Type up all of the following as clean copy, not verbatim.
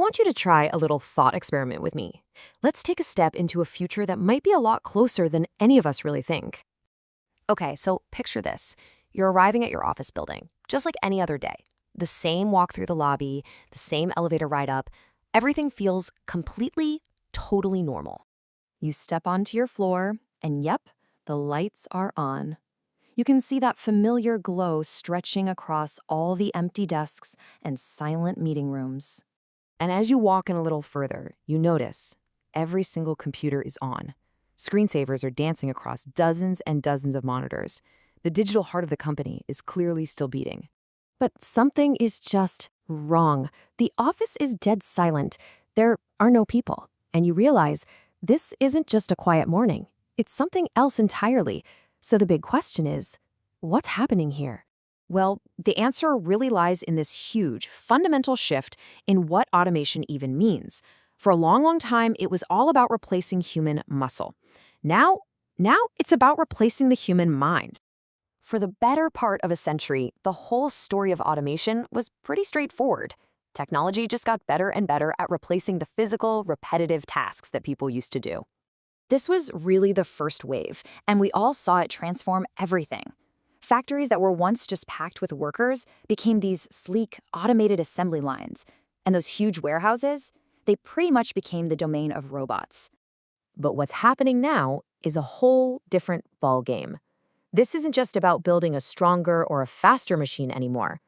want you to try a little thought experiment with me. Let's take a step into a future that might be a lot closer than any of us really think. Okay, so picture this. You're arriving at your office building, just like any other day. The same walk through the lobby, the same elevator ride up. Everything feels completely, totally normal. You step onto your floor, and yep, the lights are on. You can see that familiar glow stretching across all the empty desks and silent meeting rooms. And as you walk in a little further, you notice every single computer is on. Screensavers are dancing across dozens and dozens of monitors. The digital heart of the company is clearly still beating. But something is just wrong. The office is dead silent. There are no people. And you realize this isn't just a quiet morning. It's something else entirely. So the big question is, what's happening here? Well, the answer really lies in this huge, fundamental shift in what automation even means. For a long, long time, it was all about replacing human muscle. Now it's about replacing the human mind. For the better part of a century, the whole story of automation was pretty straightforward. Technology just got better and better at replacing the physical, repetitive tasks that people used to do. This was really the first wave, and we all saw it transform everything. Factories that were once just packed with workers became these sleek, automated assembly lines. And those huge warehouses, they pretty much became the domain of robots. But what's happening now is a whole different ballgame. This isn't just about building a stronger or a faster machine anymore.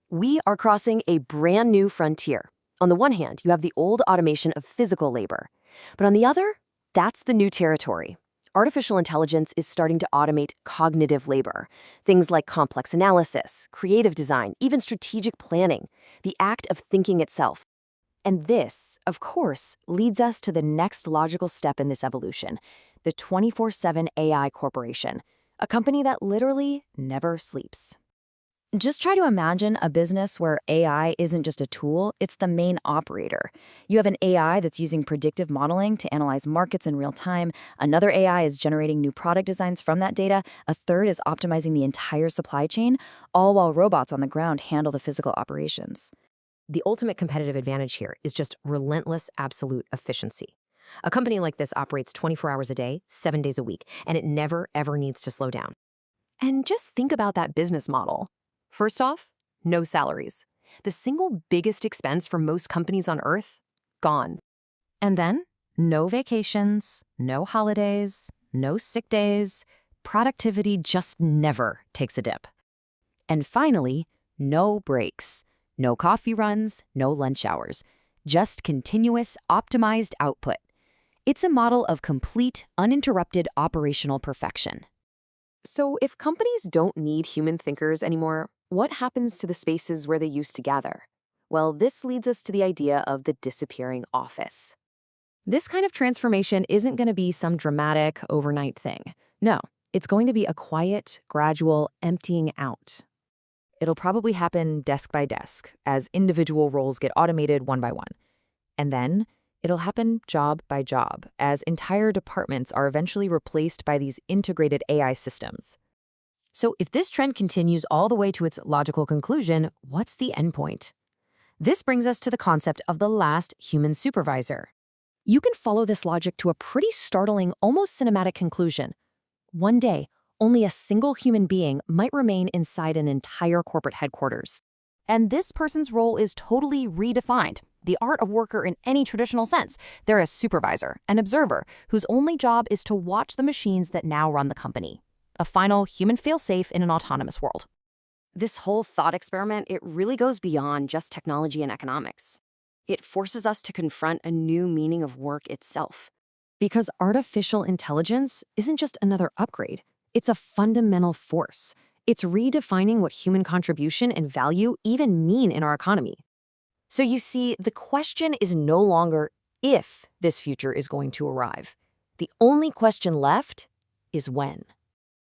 We are crossing a brand new frontier. On the one hand, you have the old automation of physical labor. But on the other, that's the new territory. Artificial intelligence is starting to automate cognitive labor. Things like complex analysis, creative design, even strategic planning, the act of thinking itself. And this, of course, leads us to the next logical step in this evolution, the 24/7 AI Corporation, a company that literally never sleeps. Just try to imagine a business where AI isn't just a tool, it's the main operator. You have an AI that's using predictive modeling to analyze markets in real time. Another AI is generating new product designs from that data. A third is optimizing the entire supply chain, all while robots on the ground handle the physical operations. The ultimate competitive advantage here is just relentless absolute efficiency. A company like this operates 24 hours a day, 7 days a week, and it never, ever needs to slow down. And just think about that business model. First off, no salaries. The single biggest expense for most companies on Earth, gone. And then, no vacations, no holidays, no sick days. Productivity just never takes a dip. And finally, no breaks. No coffee runs, no lunch hours. Just continuous, optimized output. It's a model of complete, uninterrupted operational perfection. So if companies don't need human thinkers anymore, what happens to the spaces where they used to gather? Well, this leads us to the idea of the disappearing office. This kind of transformation isn't going to be some dramatic, overnight thing. No, it's going to be a quiet, gradual emptying out. It'll probably happen desk by desk, as individual roles get automated one by one. And then it'll happen job by job, as entire departments are eventually replaced by these integrated AI systems. So if this trend continues all the way to its logical conclusion, what's the endpoint? This brings us to the concept of the last human supervisor. You can follow this logic to a pretty startling, almost cinematic conclusion. One day, only a single human being might remain inside an entire corporate headquarters. And this person's role is totally redefined. The art of worker in any traditional sense. They're a supervisor, an observer, whose only job is to watch the machines that now run the company. A final human fail-safe in an autonomous world. This whole thought experiment, it really goes beyond just technology and economics. It forces us to confront a new meaning of work itself. Because artificial intelligence isn't just another upgrade. It's a fundamental force. It's redefining what human contribution and value even mean in our economy. So you see, the question is no longer if this future is going to arrive. The only question left is when.